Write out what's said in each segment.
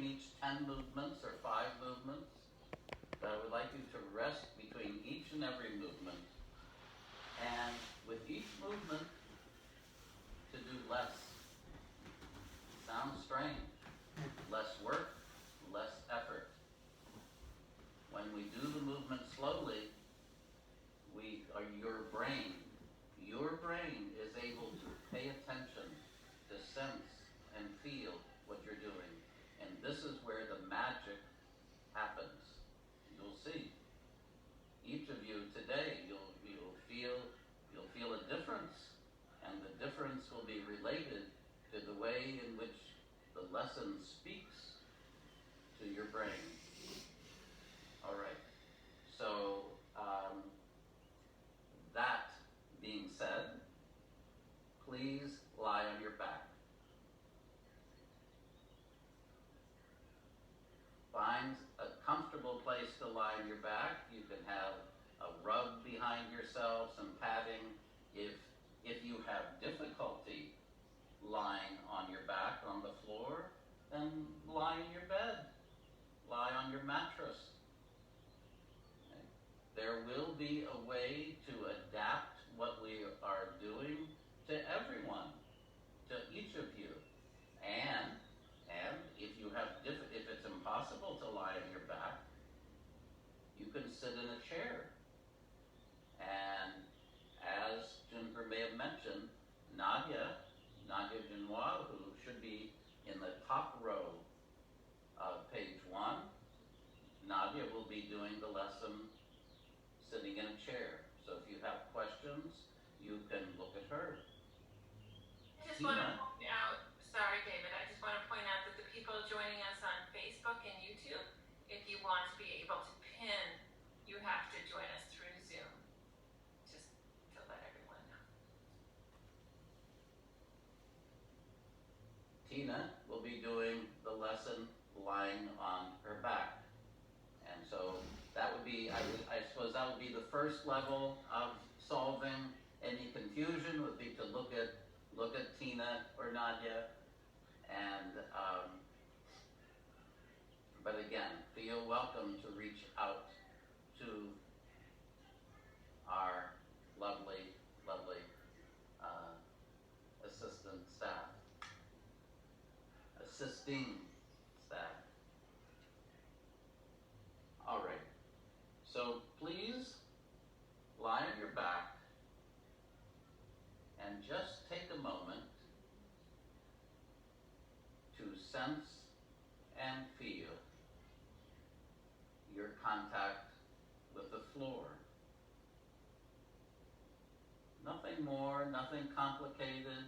between each 10 movements or 5 movements. But I would like you to rest between each and every movement. And with each movement, to do less. Sounds strange. Less work, less effort. When we do the movement slowly, your brain is able to pay attention, to sense and feel what you're doing. And this is where the magic happens. You'll see. Each of you today, you'll feel a difference, and the difference will be related to the way in which the lesson speaks to your brain. All right. So that being said, please lie on your back. Find a comfortable place to lie on your back. You can have a rug behind yourself, some padding. If you have difficulty lying on your back on the floor, then lie in your bed. Lie on your mattress. Okay. There will be a way to adapt what we are doing to everyone, to each of you. And if you have if it's impossible to lie on your back, you can sit in a chair. And as Juniper may have mentioned, Nadia Genois, who should be in the top row of page 1, Nadia will be doing the lesson sitting in a chair. So if you have questions, you can look at her. I just want to point out, sorry David, I just want to point out that the people joining us on Facebook and YouTube, if you want to be able to pin, you have to join us through Zoom, just to let everyone know. Tina will be doing the lesson lying on her back. And so that would be, I suppose that would be the first level of solving any confusion, would be to look at Tina or Nadia. And but again, feel welcome to reach out to our lovely assisting staff. All right, so please lie on your back and just take a moment to sense and feel your contact with the floor. Nothing more, nothing complicated.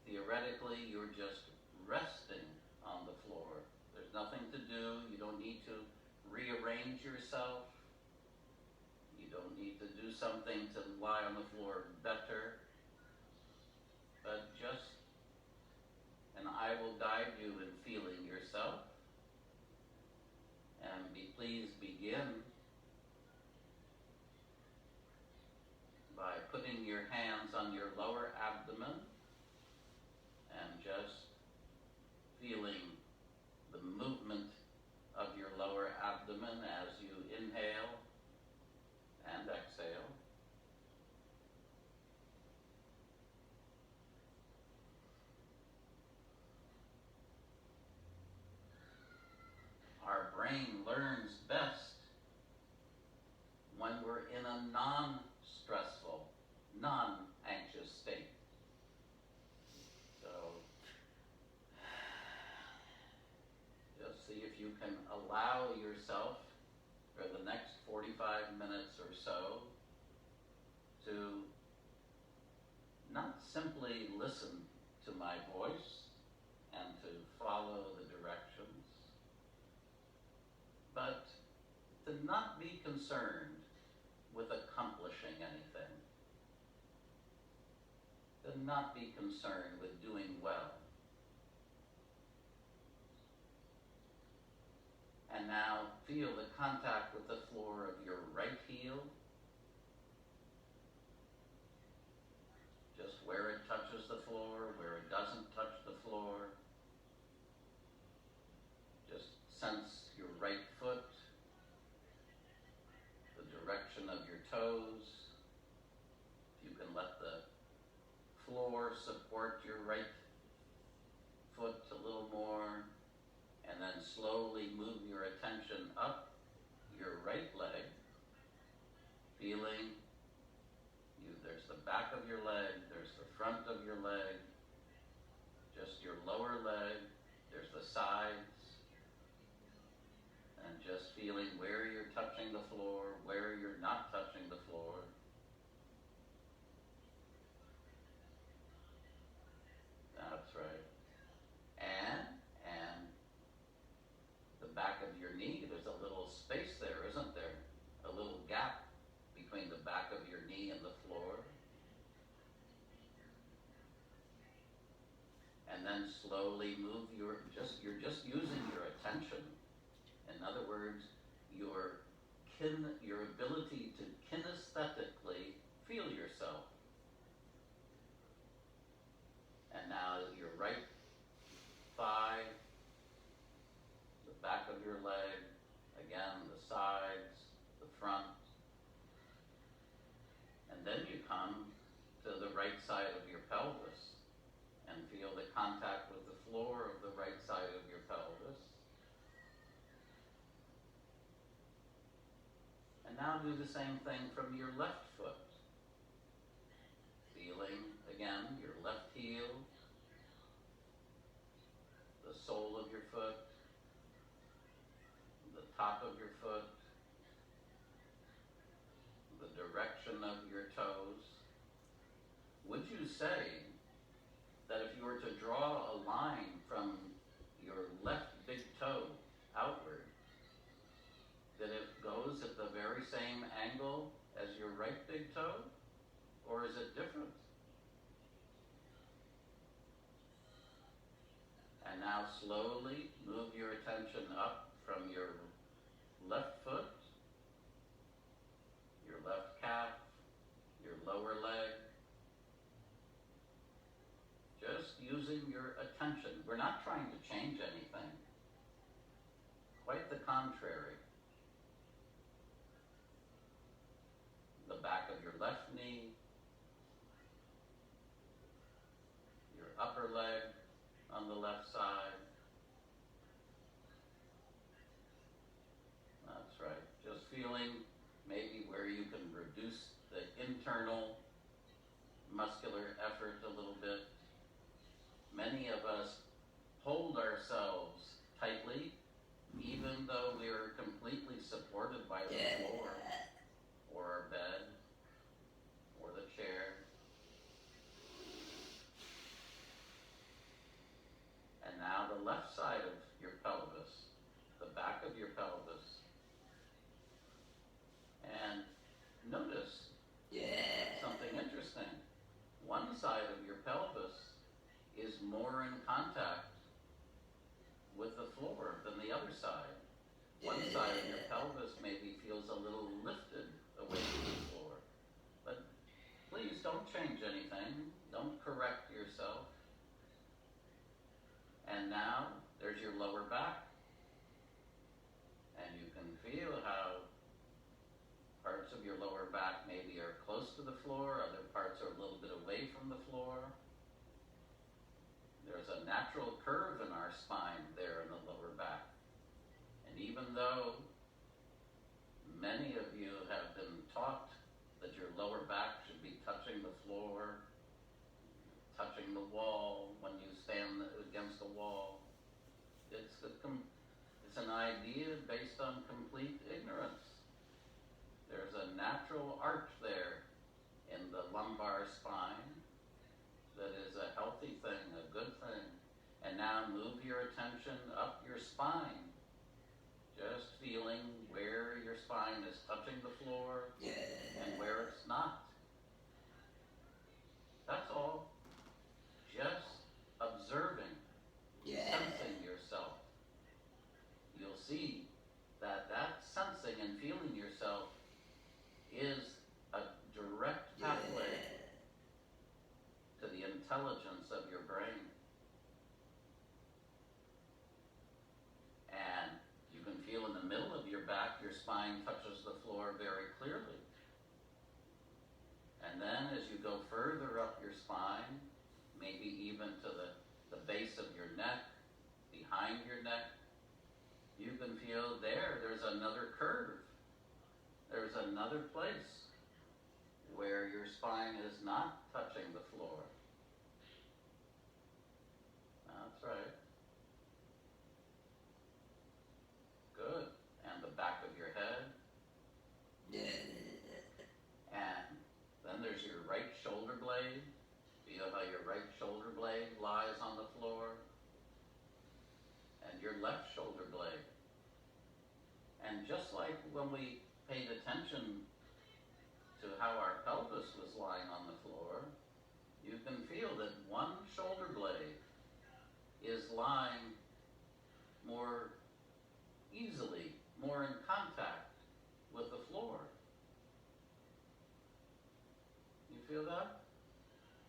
Theoretically, you're just resting on the floor. There's nothing to do. You don't need to rearrange yourself. You don't need to do something to lie on the floor better. But just, and I will guide you in feeling yourself. And please begin by putting your hands on your lower abdomen and just feeling the movement of your lower abdomen as you inhale and exhale. Our brain learns best when we're in a non-stressful, non-anxious state. So just see if you can allow yourself for the next 45 minutes or so to not simply listen to my voice and to follow the directions, but to not be concerned with accomplishing anything, to not be concerned with doing well. And now feel the contact with the floor of your right heel, just where it touches the floor, where it doesn't touch the floor. sense your right foot, the direction of your toes. You can let the floor support your right foot a little more, and then slowly move your attention up your right leg, feeling there's the back of your leg, there's the front of your leg, just your lower leg, there's the sides, and just feeling where you're touching the floor, where you're not touching the floor. That's right. And the back of your knee, there's a little space there, isn't there? A little gap between the back of your knee and the floor. And then slowly move you're just using your attention. In other words, your ability to kinesthetically feel yourself. And now your right thigh, the back of your leg, again the sides, the front. And then you come to the right side of your pelvis and feel the contact with the floor of the right side of your pelvis. And now do the same thing from your left foot. Feeling, again, your left heel, the sole of your foot, the top of your foot, the direction of your toes. Would you say that if you were to draw a line from your left big toe outward, that it goes at the very same angle as your right big toe? Or is it different? And now slowly move your attention up from your left foot, your left calf, your lower leg. Just using your attention. We're not trying to change anything. Quite the contrary. The back of your left knee, your upper leg on the left side. That's right. Just feeling maybe where you can reduce the internal muscular effort a little bit. Many of us hold ourselves tightly, even though we are completely supported by the floor, or our bed, or the chair. And now the left side of your pelvis, the back of your pelvis. And notice something interesting. One side of your pelvis is more in contact with the floor than the other side. One side of your pelvis maybe feels a little lifted away from the floor. But please don't change anything. Don't correct yourself. And now there's your lower back. And you can feel how parts of your lower back maybe are close to the floor, other parts are a little bit away from the floor. There's a natural curve in our spine there in the lower back. And even though many of you have been taught that your lower back should be touching the floor, touching the wall when you stand against the wall, it's an idea based on complete ignorance. There's a natural arch there in the lumbar spine that is a healthy thing, a good thing. And now move your attention up your spine, just feeling where your spine is touching the floor and where it's not. That's all. Just observing, sensing yourself. You'll see that sensing and feeling yourself is a direct pathway to the intelligence of your brain. And spine touches the floor very clearly. And then as you go further up your spine, maybe even to the base of your neck, behind your neck, you can feel there's another curve. There's another place where your spine is not touching the floor. That's right. Good. And the back of your head. And then there's your right shoulder blade. Feel how your right shoulder blade lies on the floor. And your left shoulder blade. And just like when we paid attention to how our pelvis was lying on the floor, you can feel that one shoulder blade is lying more easily, more in contact with the floor. You feel that?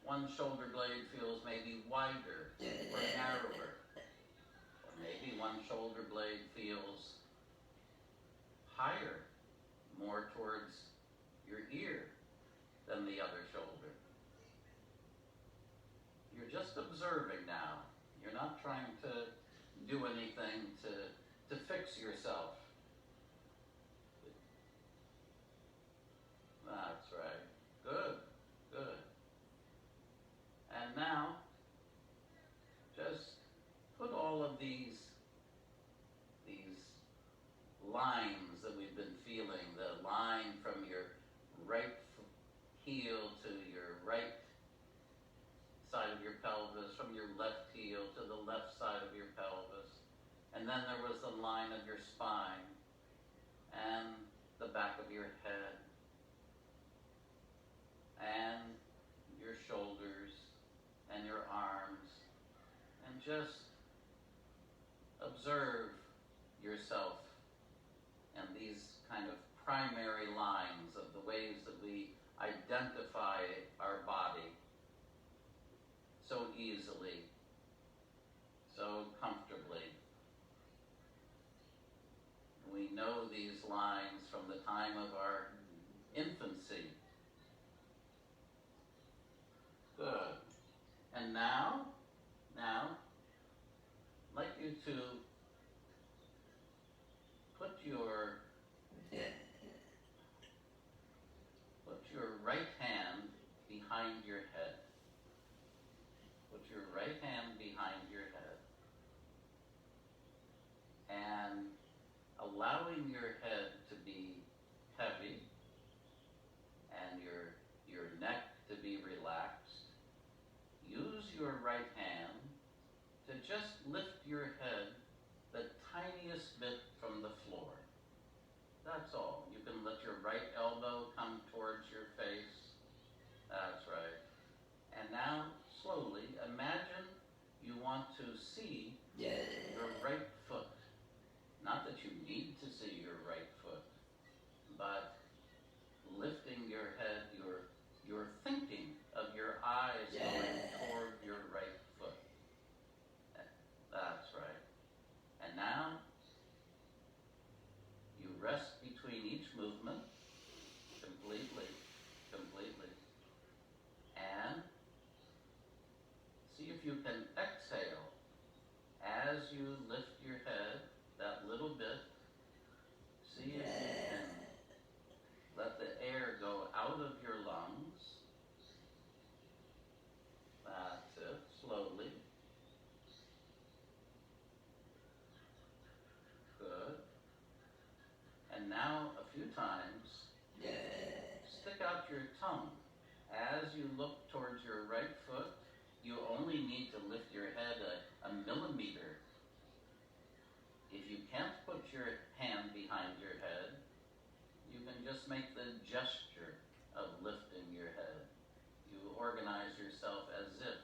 One shoulder blade feels maybe wider or narrower. Or maybe one shoulder blade feels higher, more towards your ear than the other shoulder. You're just observing now. You're not trying to do anything to fix yourself. That's right. Good, good. And now, just put all of these lines that we've been feeling, the line from your right heel to your right side of your pelvis, from your left heel to the left side of your pelvis, and then there was the line of your spine and the back of your head and your shoulders and your arms, and just observe yourself and these kind of primary lines of the ways that we identify our body so easily, so comfortably. We know these lines from the time of our infancy. Good. And now, I'd like you to put your right hand behind your head. Put your right hand behind your head. And allowing your head to be heavy and your neck to be relaxed, use your right hand to just lift your head the tiniest bit from the floor. That's all. You can let your right elbow come towards your face. That's right. And now, slowly, imagine you want to see your right foot. Not that you need to see your right foot, but lifting your head, you're thinking of your eyes going toward your right foot. That's right. And now, you rest between each movement completely. And see if you can exhale as you lift your head that little bit. See if you can let the air go out of your lungs. That's it, slowly. Good. And now, a few times, stick out your tongue. As you look towards your right foot, you only need to lift your head a millimeter. If you can't put your hand behind your head, you can just make the gesture of lifting your head. You organize yourself as if.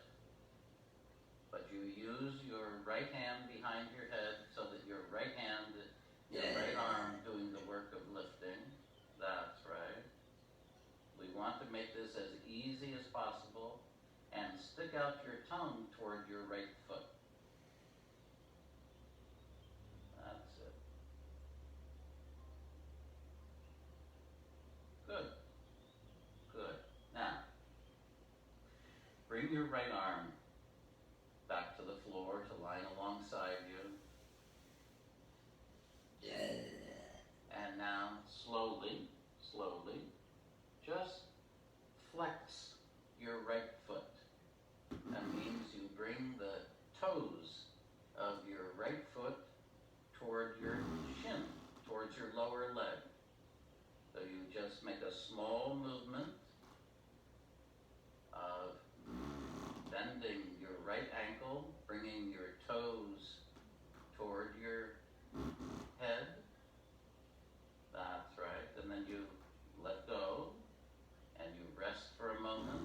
But you use your right hand behind your head so that your right hand, your right arm doing the work of lifting. That's right. We want to make this as easy as possible, and stick out your tongue toward your right foot. That's it. bring your right arm back to the floor to line alongside you. And now slowly, just flex your right foot. That means you bring the toes of your right foot toward your shin, towards your lower leg. So you just make a small movement of bending your right ankle, bringing your toes toward your head. That's right. And then you let go and you rest for a moment.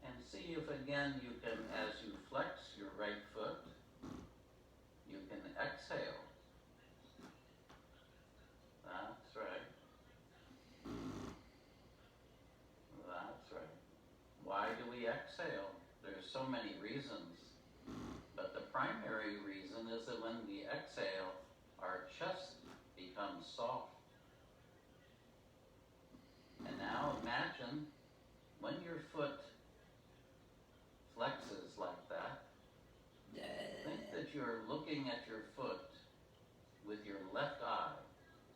And see if again you can, as you flex your right foot, you can exhale. That's right. That's right. Why do we exhale? There's so many reasons. But the primary reason is that when we exhale, our chest becomes soft. And now imagine when your foot flexes like that, think that you're looking at your foot with your left eye.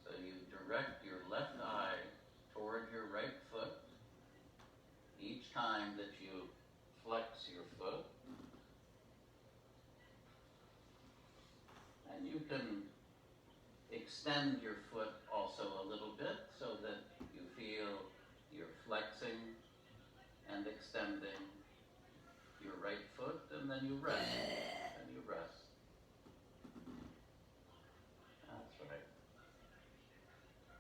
So you direct your left eye toward your right foot each time that you flex your foot. And you can extend your foot also a little bit so that you feel you're flexing and extending your right foot, and then you rest, and you rest. That's right.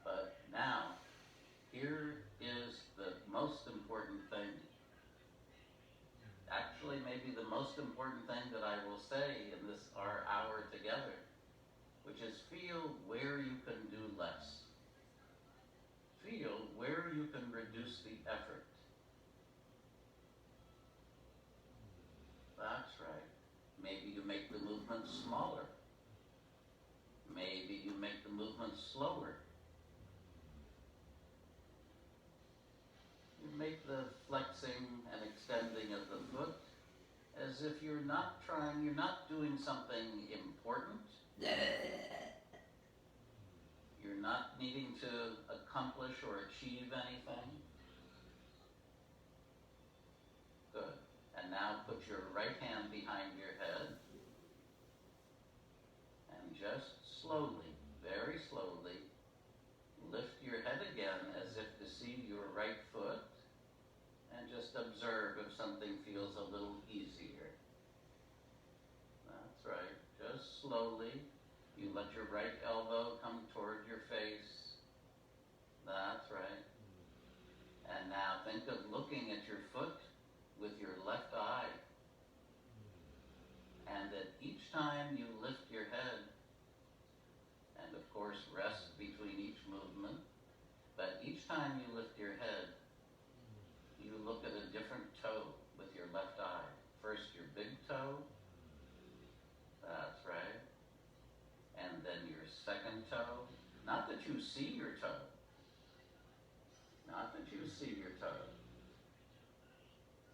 But now, here is the most important thing. Actually, maybe the most important thing that I will say in this, our hour together, which is feel where you can do less. Feel where you can reduce the effort. That's right. Maybe you make the movement smaller. Maybe you make the movement slower. You make the flexing and extending of the foot as if you're not doing something important. You're not needing to accomplish or achieve anything. Good. And now put your right hand behind your head and just slowly, very slowly, lift your head again as if to see your right foot and just observe if something feels a little easier. That's right. Just slowly, you let your right elbow come toward your face. That's right. And now think of looking at your foot with your left eye. And that each time you lift your head, and of course rest between each movement, but each time you lift your head, you look at a different toe with your left eye. First your big toe, that's right, and then your second toe. Not that you see your toe, not that you see your toe.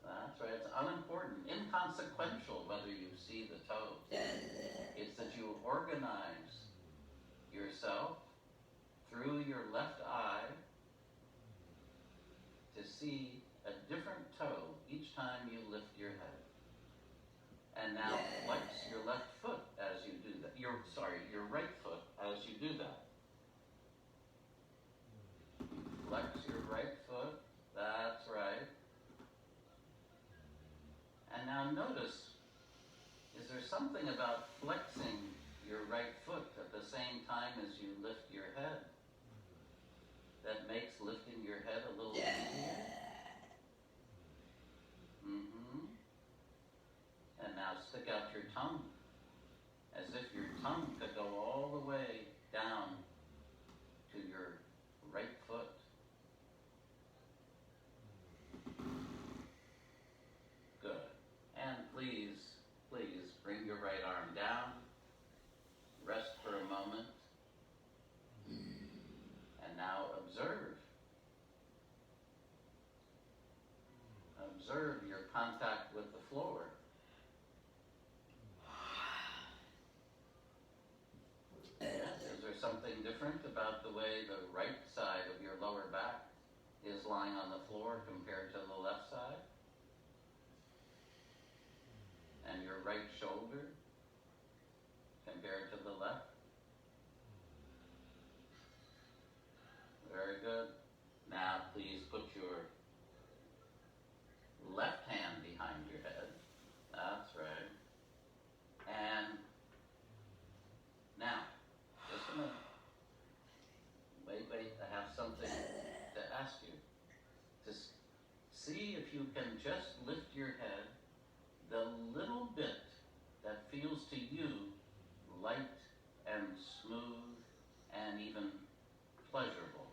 That's right, it's unimportant, inconsequential whether you see the toe. It's that you organize yourself through your left eye to see a different toe each time you lift your head. And now flex your left foot as you do that. Your right foot as you do that. Flex your right foot, that's right. And now notice, is there something about flexing your right foot at the same time as you lift your head that makes lifting your head a little easier? And now stick out your tongue, as if your tongue could go all the way down to your right foot. Good. And please bring your right arm down, rest for a moment, and now observe. observe your contact with the floor. Is there something different about the way the right side of your lower back is lying on the floor compared to the left side? And your right shoulder compared to the left? Very good. Now please put your left hand behind your head. That's right. And now, just a minute. Wait, I have something to ask you. To see if you can just lift your head the little bit that feels to you light and smooth and even pleasurable.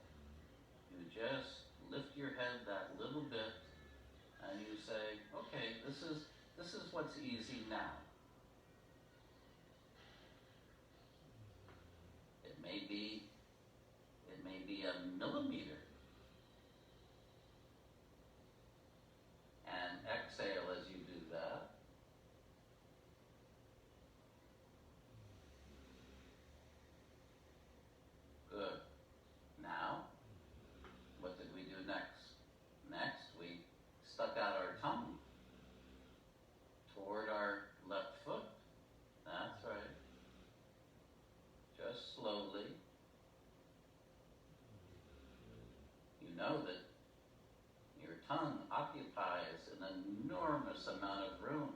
You just lift your head that little bit and you say, okay, this is what's easy now. It may be a millimeter. And exhale as you do that. Good. Now, what did we do next? Next, we stuck out our tongue toward our left foot. That's right. Just slowly. You know that your tongue occupies an enormous amount of room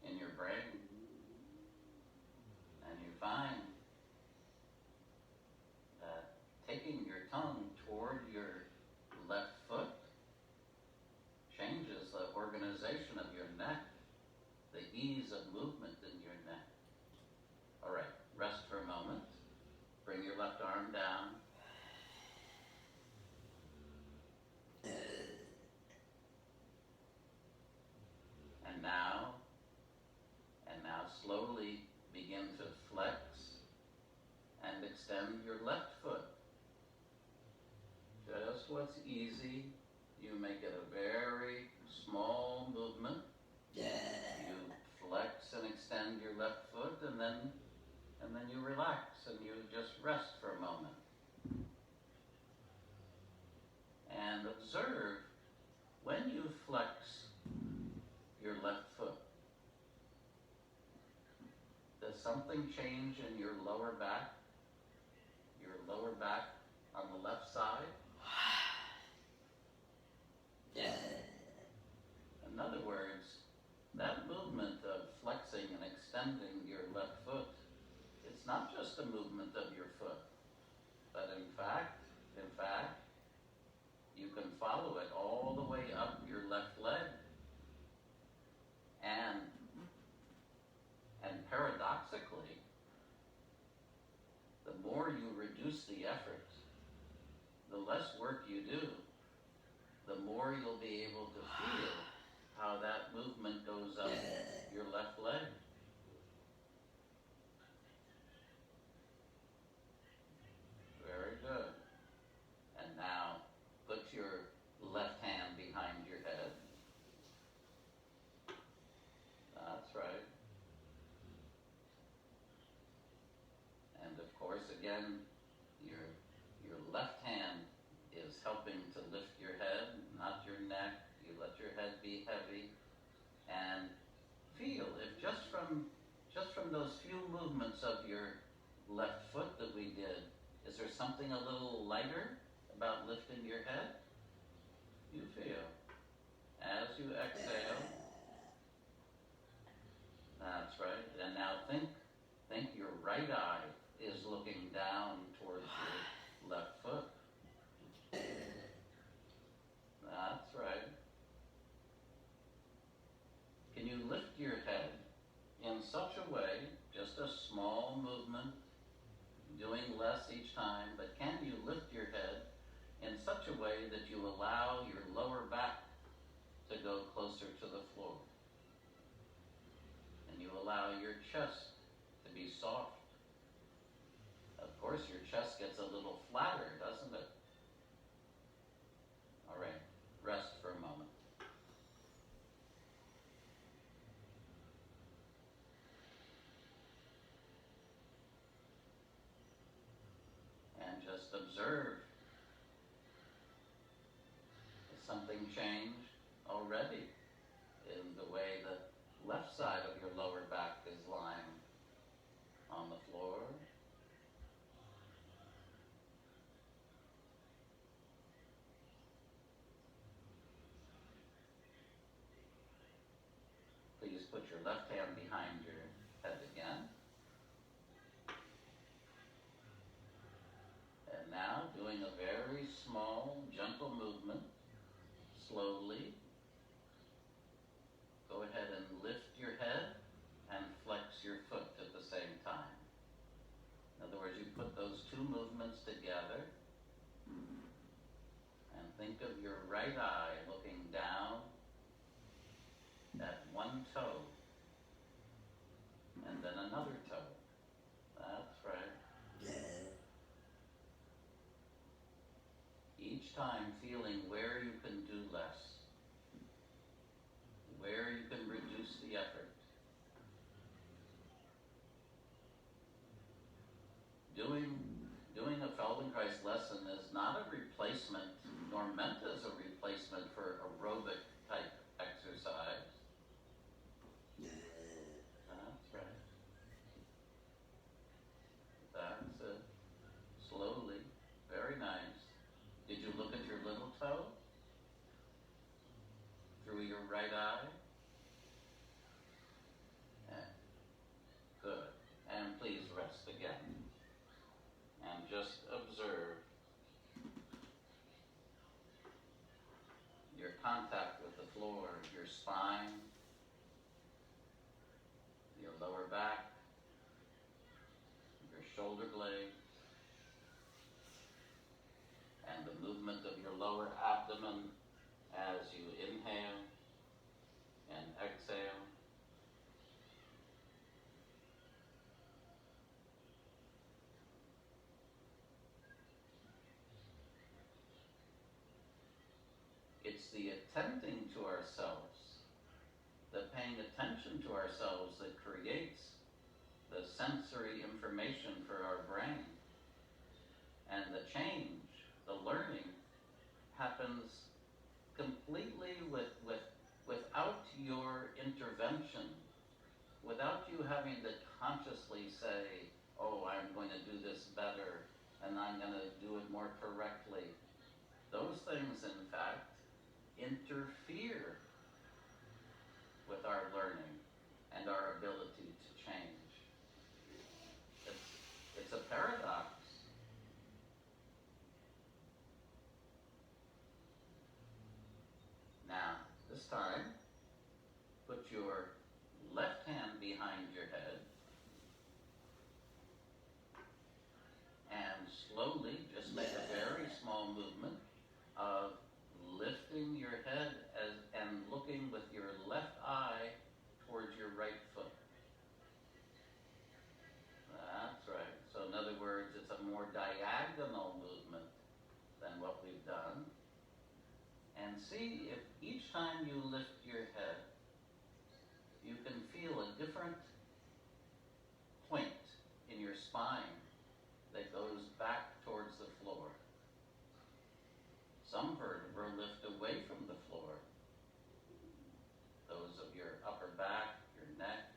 in your brain. And you find that taking your tongue toward your left foot changes the organization of your neck, the ease of movement in your neck. All right, rest for a moment. Bring your left arm down. And now slowly begin to flex and extend your left foot. Just what's easy. You make it a very small movement. You flex and extend your left foot, and then you relax and you just rest for a moment. And observe when you flex your left foot. Does something change in your lower back? Your lower back on the left side? In other words, that movement of flexing and extending your left foot, it's not just a movement of your foot, but in fact, you can follow it all the way up your left leg. And paradoxically, the more you reduce the effort, the less work you do, the more you'll be able to feel how that movement goes up your left leg. Very good. And now, put your left hand behind your head. That's right. And of course, again, your left hand is helping to lift your head, not your neck. You let your head be heavy. And feel if just from those few movements of your left foot that we did, is there something a little lighter about lifting your head? You feel. As you exhale. That's right. And now think your right eye is looking down towards your left foot. That's right. Can you lift your head in such a way, just a small movement, doing less each time, but can you lift your head in such a way that you allow your lower back to go closer to the floor? And you allow your chest to be soft. Of course, your chest gets a little flatter, doesn't it? All right, rest for a moment. just observe. Has something changed already in the way the left side of your lower back is lying on the floor? Please put your left hand behind your head again. And now, doing a very small, gentle movement, slowly, go ahead and lift your head and flex your foot at the same time. In other words, you put those two movements together and think of your right eye looking down at one toe and then another toe. That's right. Each time feeling where you can do less, where you can reduce the effort. Doing a Feldenkrais lesson is not a replacement, nor meant as a replacement for aerobic type exercise. That's right. That's it. Slowly. Very nice. Did you look at your little toe? Through your right eye? Yeah. Good. And please rest again. And just observe your contact with the floor, your spine, your lower back, your shoulder blades, and the movement of your lower abdomen as you inhale and exhale. It's the attending to ourselves, the paying attention to ourselves that creates the sensory information for our brain. And the change, the learning, happens completely without your intervention, without you having to consciously say, oh, I'm going to do this better, and I'm going to do it more correctly. Those things, in fact, interfere with our learning and our ability to change. It's a paradox. Now, this time, put your left hand behind your head and slowly just make a very small movement of lifting your head and looking with your left eye towards your right foot. That's right. So in other words, it's a more diagonal movement than what we've done. And see if each time you lift your head, you can feel a different point in your spine that goes back towards the floor. Some vertebrae lift away from the floor. Those of your upper back, your neck.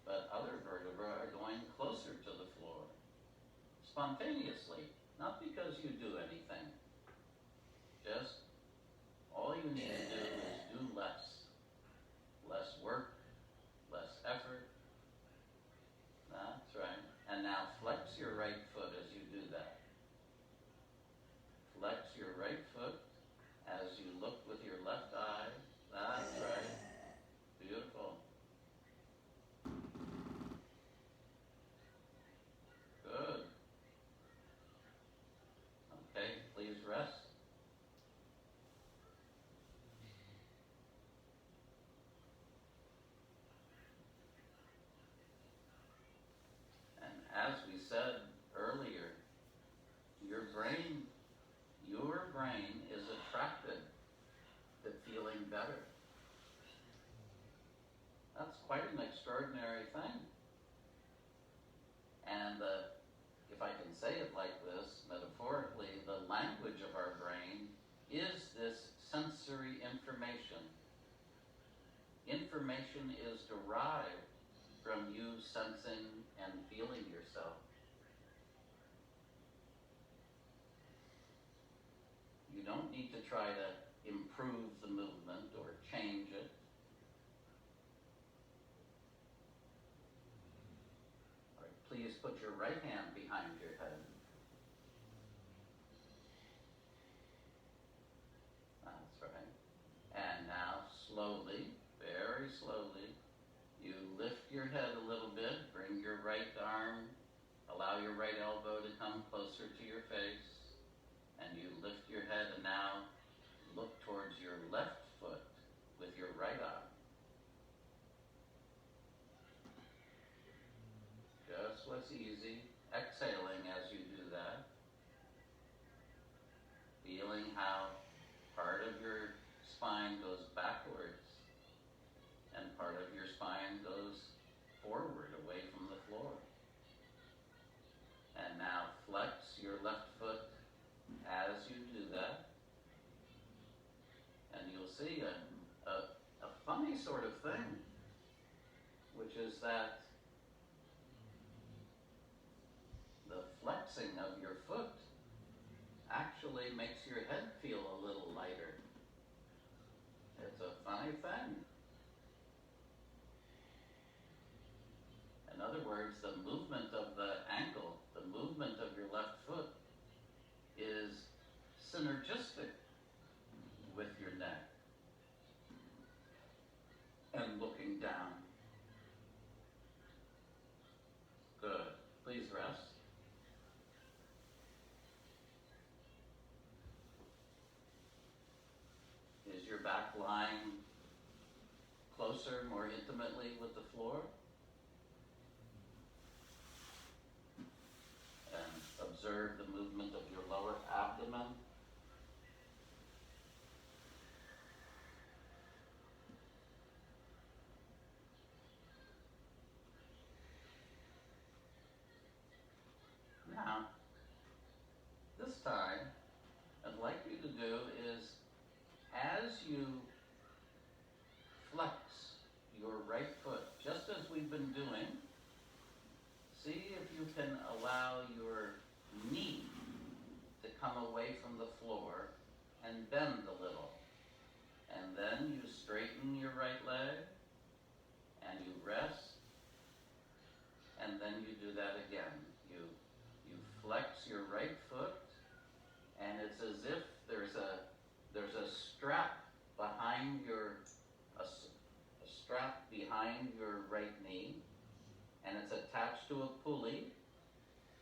But other vertebrae are going closer to the floor. Spontaneously, not because you do anything. Just all you need to do is do less. Less work, less effort. That's right. And now flex your right foot as you do that. Flex your right foot as you look with your left eye. That's right. Beautiful. Good. Okay, sensory information. Information is derived from you sensing and feeling yourself. You don't need to try to improve the movement or change it. All right, please put your right hand behind your head. That's right. And now slowly, very slowly, you lift your head a little bit, bring your right arm, allow your right elbow to come closer to your face, and you lift your head and now look towards your left foot with your right arm. Just what's easy, exhaling as you do that, feeling how part of your spine goes backwards and part of your spine goes forward away from the floor. And now flex your left foot as you do that, and you'll see a funny sort of thing, which is that the flexing of your foot actually makes your head feel a little lighter. It's a funny thing. In other words, the movement of the ankle, the movement of your left foot is synergistic with your neck and looking down. Good. Please rest. Is your back lying closer, more intimately with the floor? And observe the movement of your lower abdomen. Now, this time, I'd like you to do is, as you flex your right foot, just as we've been doing, see if you can allow your knee to come away from the floor and bend a little. And then you straighten your right leg, and you rest, and then you do that again. You flex your right foot, and it's as if there's a strap behind your strap behind your right knee, and it's attached to a pulley,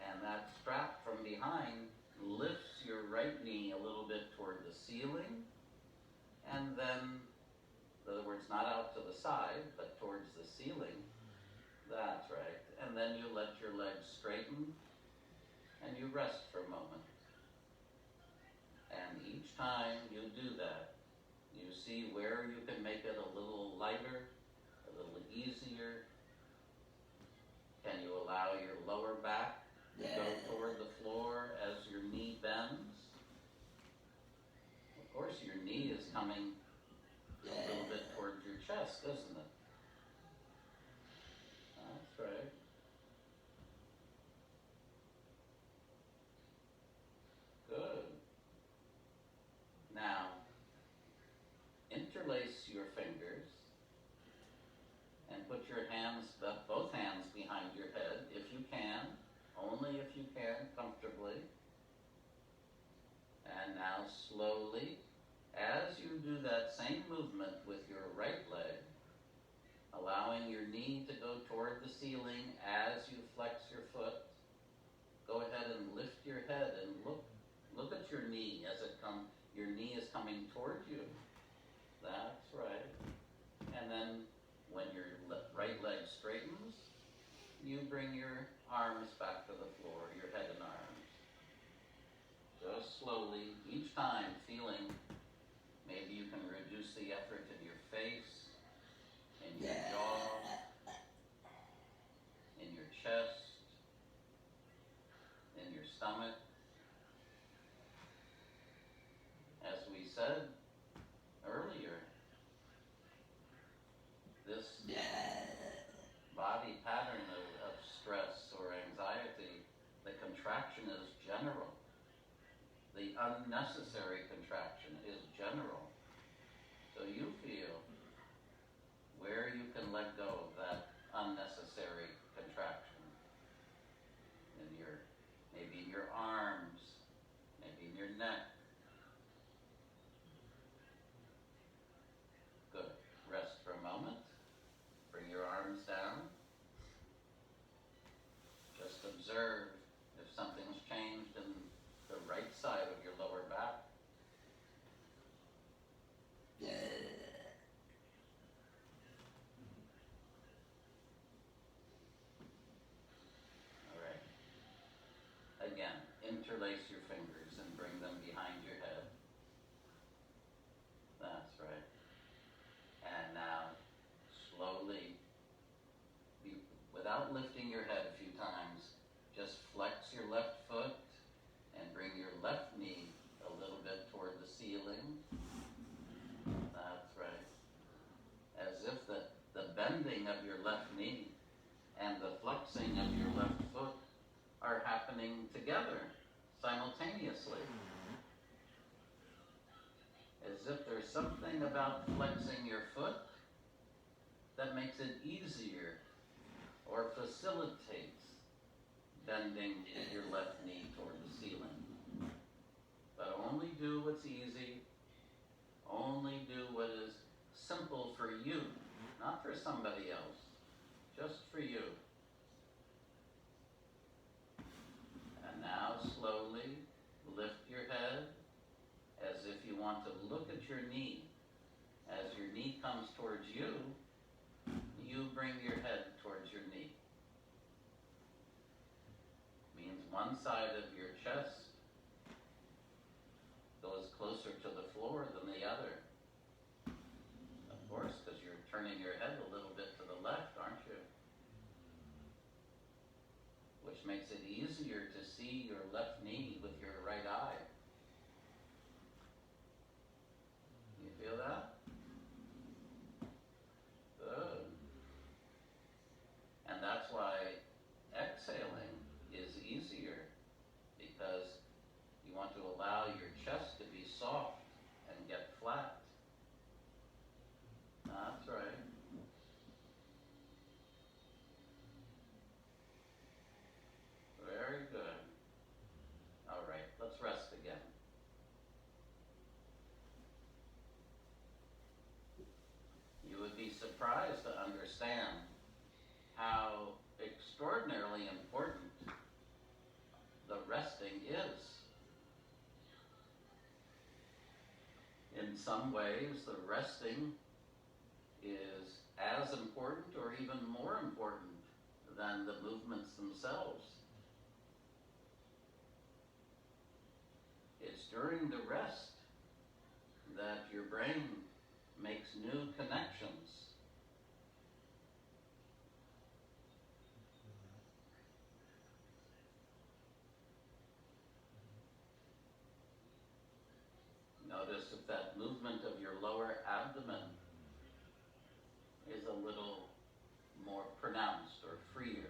and that strap from behind lifts your right knee a little bit toward the ceiling, and then, in other words, not out to the side, but towards the ceiling. That's right. And then you let your legs straighten, and you rest for a moment. And each time you do that, you see where you can make it a little lighter, a little easier. Can you allow your lower back to go toward the floor as your knee bends? Of course, your knee is coming a little bit towards your chest, isn't it? That's right. Good. Now, interlace your fingers and put your hands, both hands behind your head, if you can, only if you can, comfortably. And now slowly, as you do that same movement with your right leg, allowing your knee to go toward the ceiling as you flex your foot, go ahead and lift your head and look at your knee as it comes. Your knee is coming toward you. That's right. And then when your right leg straightens, you bring your arms back to the floor, your head and arms. Just slowly, each time feeling, maybe you can reduce the effort in your face, in your jaw, in your chest, in your stomach. As we said, unnecessary contraction is general. So you feel where you can let go of that unnecessary contraction in your, maybe in your arms, maybe in your neck. Good. Rest for a moment. Bring your arms down. Just observe if something's changed in the right side of your lower back. All right. Again, interlace your fingers and bring them behind your head. That's right. And now, slowly, without lifting your head a few times, just flex your left foot and bring your left knee a little bit toward the ceiling. That's right. As if the bending of your left knee and the flexing of your left foot are happening together, simultaneously. As if there's something about flexing your foot that makes it easier or facilitates bending your left knee toward the ceiling. But only do what's easy. Only do what is simple for you, not for somebody else, just for you. And now slowly lift your head as if you want to look at your knee. As your knee comes towards you, you bring your head towards your knee. Means one side of your chest goes closer to the floor than the other. Of course, because you're turning your head a little bit to the left, aren't you? Which makes it easier to see your left knee with your right eye. You feel that? Good. And that's why exhaling is easier, because you want to allow your chest to be soft and get flat. That's right. Very good. All right, let's rest again. You would be surprised to understand how extraordinarily important the resting is. In some ways, the resting is as important or even more important than the movements themselves. It's during the rest that your brain makes new connections. Notice if that movement of your lower abdomen is a little more pronounced or freer.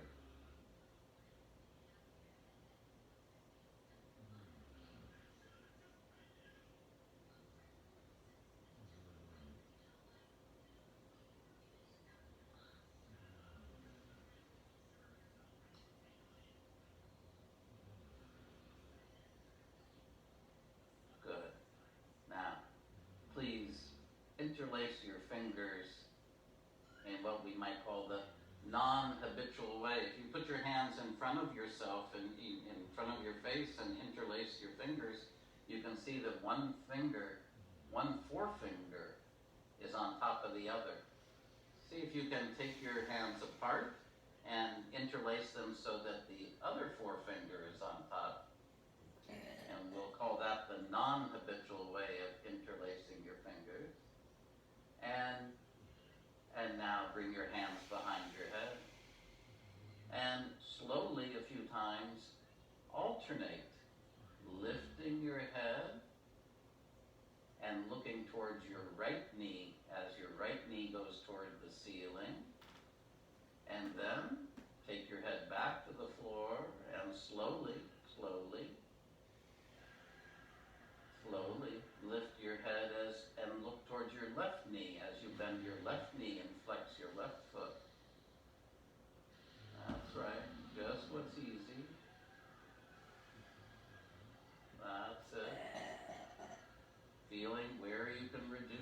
Good. Now, please interlace your fingers in what we might call the non-habitual way. If you put your hands in front of yourself and in front of your face and interlace your fingers, you can see that one forefinger is on top of the other. See if you can take your hands apart and interlace them so that the other forefinger is on top. And we'll call that the non-habitual way of interlacing your fingers. And now bring your hands behind your head. And slowly, a few times, alternate lifting your head and looking towards your right knee as your right knee goes toward the ceiling. And then take your head back to the floor and slowly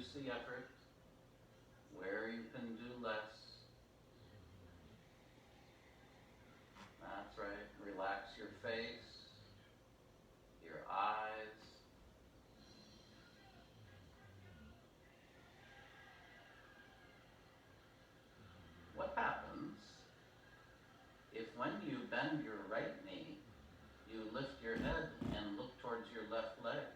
reduce the effort, where you can do less. That's right. Relax your face, your eyes. What happens if when you bend your right knee, you lift your head and look towards your left leg?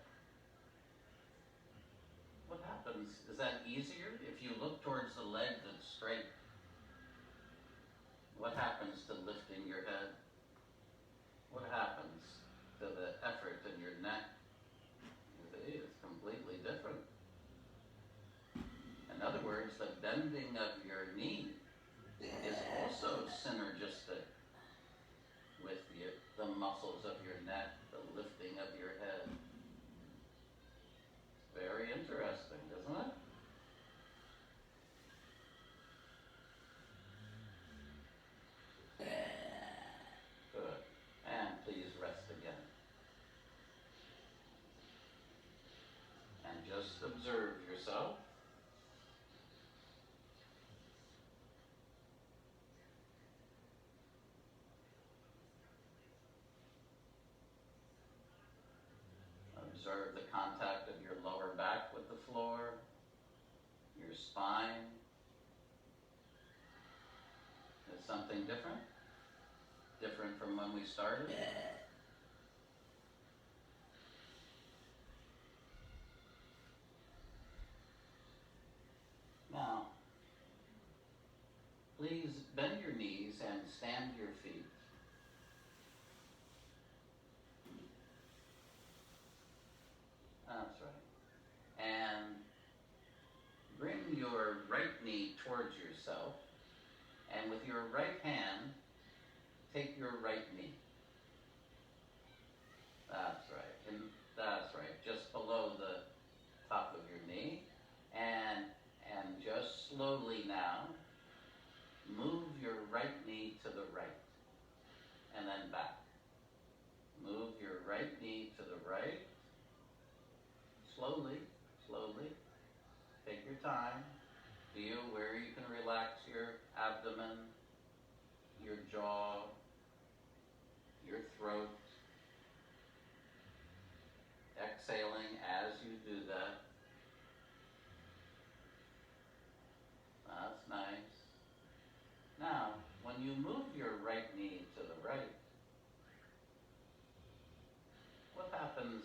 What happens? Is that easier? If you look towards the leg that's straight, what happens to lifting your head? What happens to the effort in your neck? It's completely different. In other words, the bending of your knee is also synergistic with the muscles of your neck, the lifting of your head. Very interesting, isn't it? Good. And please rest again. And just observe yourself. Observe the contact of your lower back with the floor, your spine. Is something different? Different from when we started? Now, please bend your knees and stand your feet. That's right. And bring your right knee towards yourself, and with your right hand, take your right knee. That's right. And that's right. Just below the top of your knee. And just slowly now, move your right knee to the right. And then back. Move your right knee to the right. Slowly, slowly. Take your time. Feel where you can relax your abdomen, your jaw, your throat. Exhaling as you do that. That's nice. Now, when you move your right knee to the right, what happens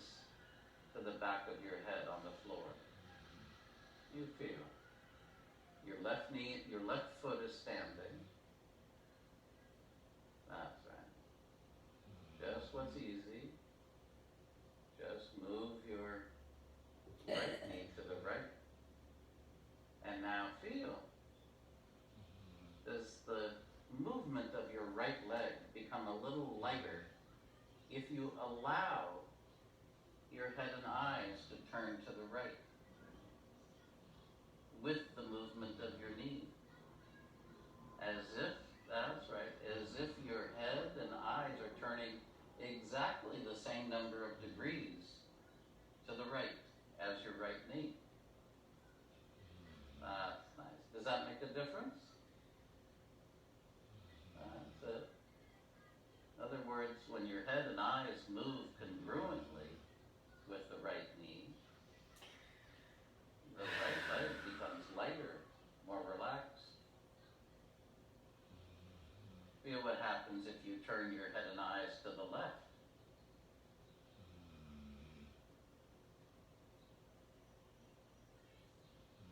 to the back of your head on the floor? You feel. Your left knee, your left foot is standing. That's right. Just what's easy. Just move your right knee to the right. And now feel. Does the movement of your right leg become a little lighter if you allow your head and eyes to turn to the right with the movement of your knee? As if, that's right, as if your head and eyes are turning exactly the same number of degrees to the right as your right knee. That's nice. Does that make a difference? That's it. In other words, when your head and eyes move congruently with the right knee, the right leg becomes lighter, more relaxed. Feel what happens if you turn your head and eyes to the left.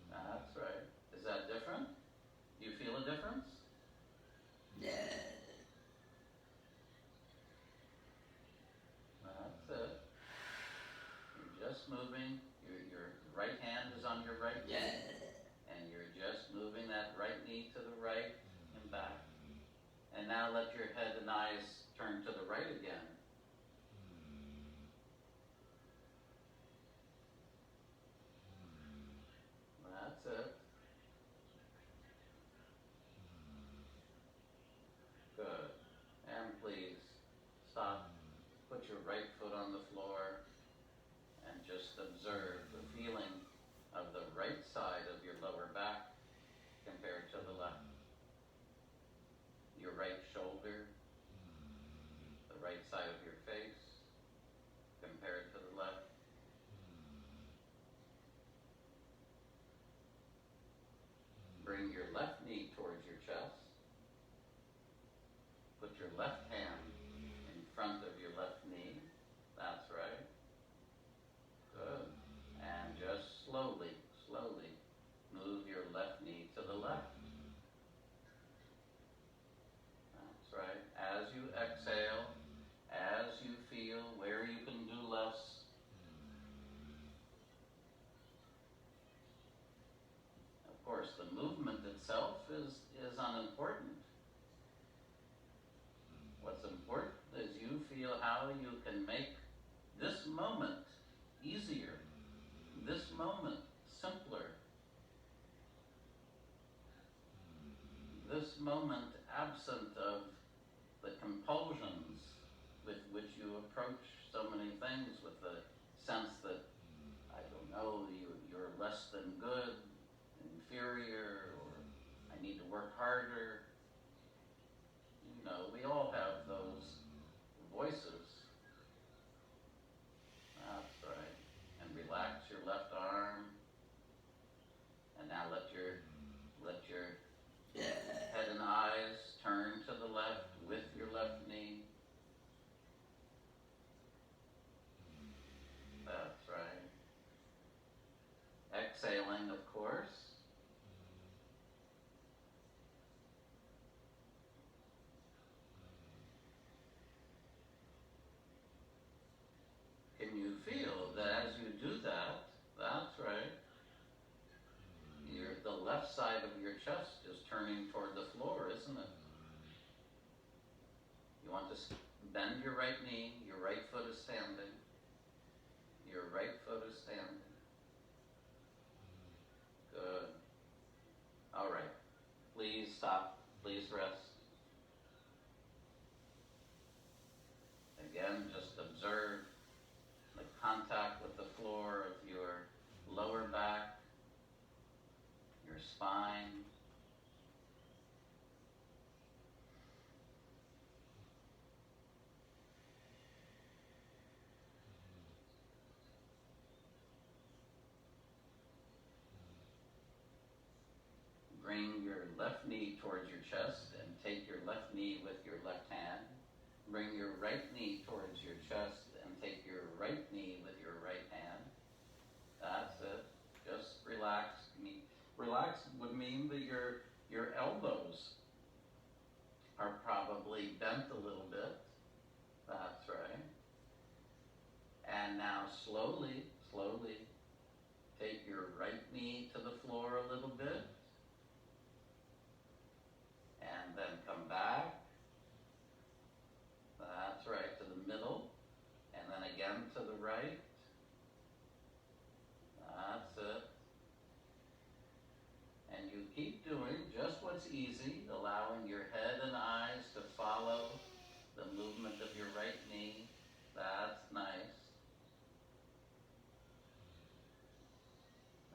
That's right. Is that different? Do you feel a difference? That's it. You're just moving. Your right hand is on your right knee. And you're just moving that right knee to the right and back. And now let your head and eyes turn to the right again. That's it. Good. And please stop. Put your right foot on the floor and just observe the feeling of the right bring your left knee towards your chest. Put your left hand in front of your left knee. That's right. Good. And just slowly, slowly move your left knee to the left. That's right. As you exhale, as you feel where you can do less, of course, the movement itself is unimportant. What's important is you feel how you can make this moment easier, this moment simpler, this moment absent of the compulsions with which you approach so many things, with the sense that, I don't know, you're less than good, inferior, or I need to work harder. You know, we all have those voices. That's right. And relax your left arm. And now let your head and eyes turn to the left with your left knee. That's right. Exhaling, of course. Can you feel that as you do that, that's right, the left side of your chest is turning toward the floor, isn't it? You want to bend your right knee, your right foot is standing. Your right foot is standing. Good. All right. Please stop. Please rest. Again, just observe the contact with the floor of your lower back, your spine. Bring your left knee towards your chest and take your left knee with your left hand. Bring your right knee towards your chest and take your right knee with your right hand. That's it. Just relax. Relax would mean that your elbows are probably bent a little bit. That's right. And now slowly, slowly take your right knee to the floor a little bit. And then come back. That's right, to the middle. And then again to the right. That's it. And you keep doing just what's easy, allowing your head and eyes to follow the movement of your right knee. That's nice.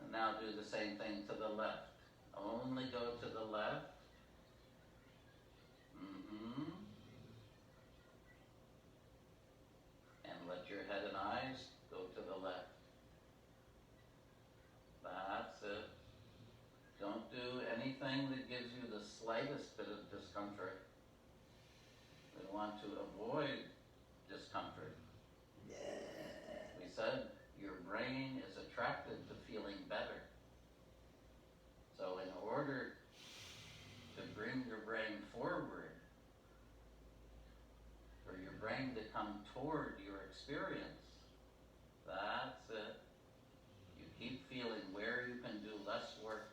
And now do the same thing to the left. Only go to the left. And let your head and eyes go to the left. That's it. Don't do anything that gives you the slightest bit of discomfort. We want to avoid discomfort. We said your brain is attracted to feeling better. So in order to bring your brain forward, for your brain to come toward your experience, that's it. You keep feeling where you can do less work.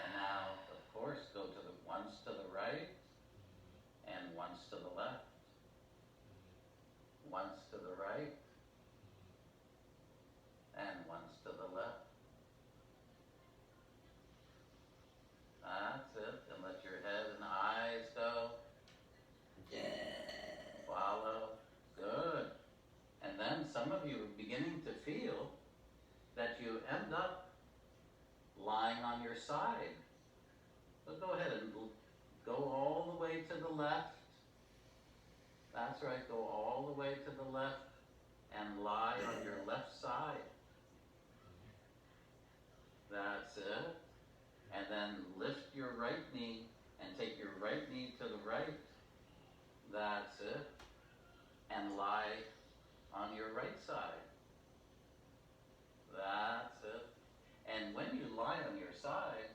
And now, of course, go to the once to the right and once to the left. Once to the right and once to the left. That's it. And let your head and eyes go. Follow. Good. And then some of you are beginning to feel that you end up lying on your side. So go ahead and go all the way to the left. That's right, go all the way to the left and lie on your left side. That's it. And then lift your right knee and take your right knee to the right. That's it. And lie on your right side. That's it. And when you lie on your side,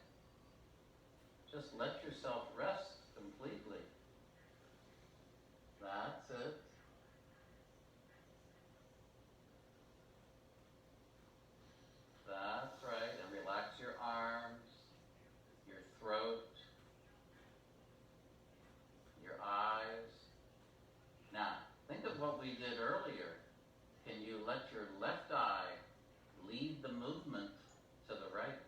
just let yourself rest completely. That's it. That's right. And relax your arms, your throat, your eyes. Now, think of what we did earlier. Can you let your left eye lead the movement to the right?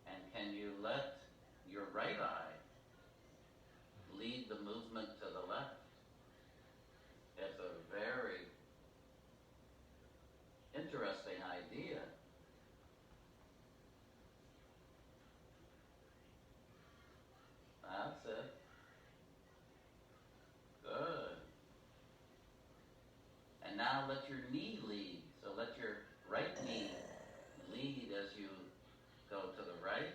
And can you let your right eye lead the movement to the left? It's a very interesting idea. That's it. Good. And now let your knee lead. So let your right knee lead as you go to the right,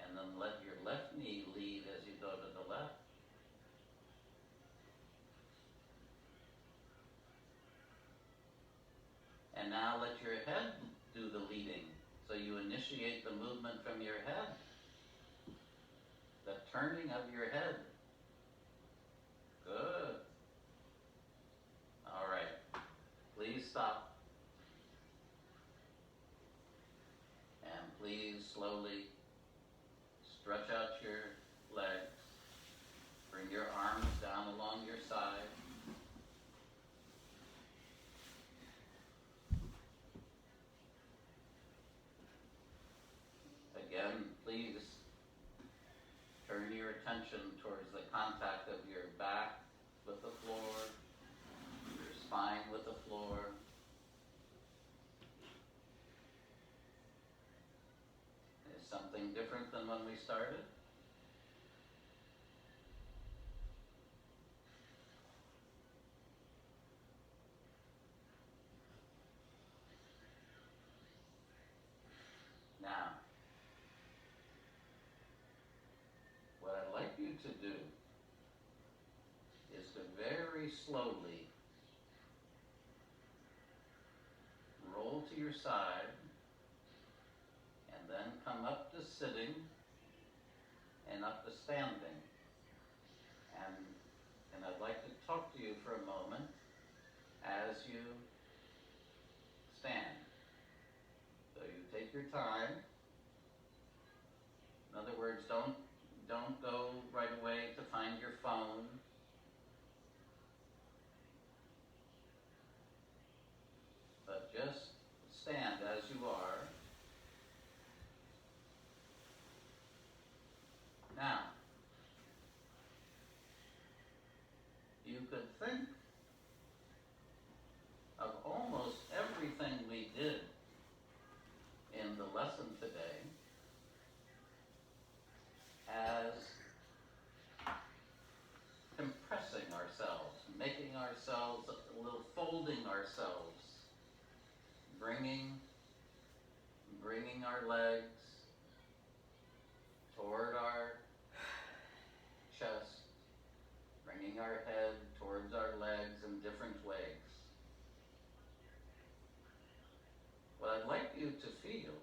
and then let your left knee lead as you go to the left. And now let your head do the leading. So you initiate the movement from your head. The turning of your head. Good. All right. Please stop. And please slowly stretch out your legs. Bring your arms down along your side. Again, please turn your attention towards the contact of your back with the floor, your spine with the floor. Is something different than when we started? Now, what I'd like you to do is to very slowly roll to your side and then come up to sitting and up to standing. And I'd like to talk to you for a moment as you stand. So you take your time. In other words, don't go right away to find your phone. But just stand as you are. Now, you could think of almost everything we did in the lesson today as compressing ourselves, making ourselves a little, folding ourselves, bringing our legs toward our chest, bringing our head towards our legs in different ways. What I'd like you to feel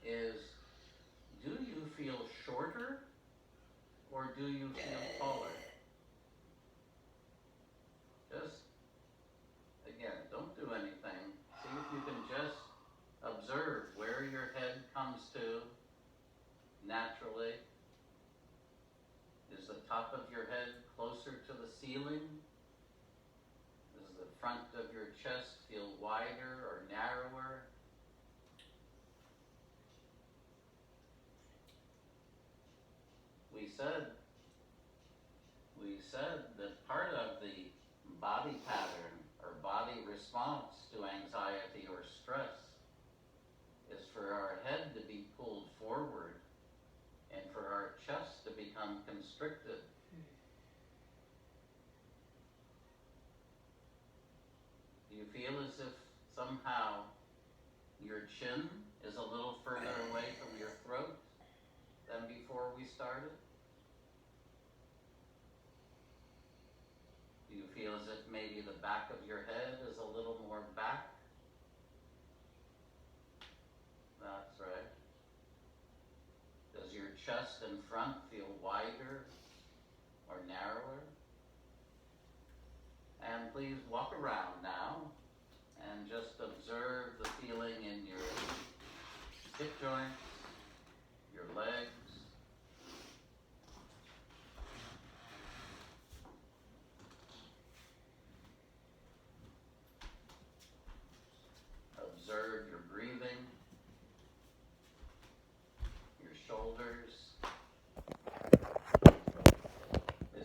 is, do you feel shorter or do you feel taller? Just, again, don't do anything. See if you can just observe where your head comes to naturally. Is the top of your head closer to the ceiling? Does the front of your chest feel wider or narrower? We said that part of the body pattern or body response to anxiety or stress is for our head to be pulled forward and for our chest to become constricted. Do you feel as if somehow your chin is a little further away from your throat than before we started? Do you feel as if maybe the back of your head is a little more back? That's right. Does your chest and front feel wider or narrower? And please walk around now and just observe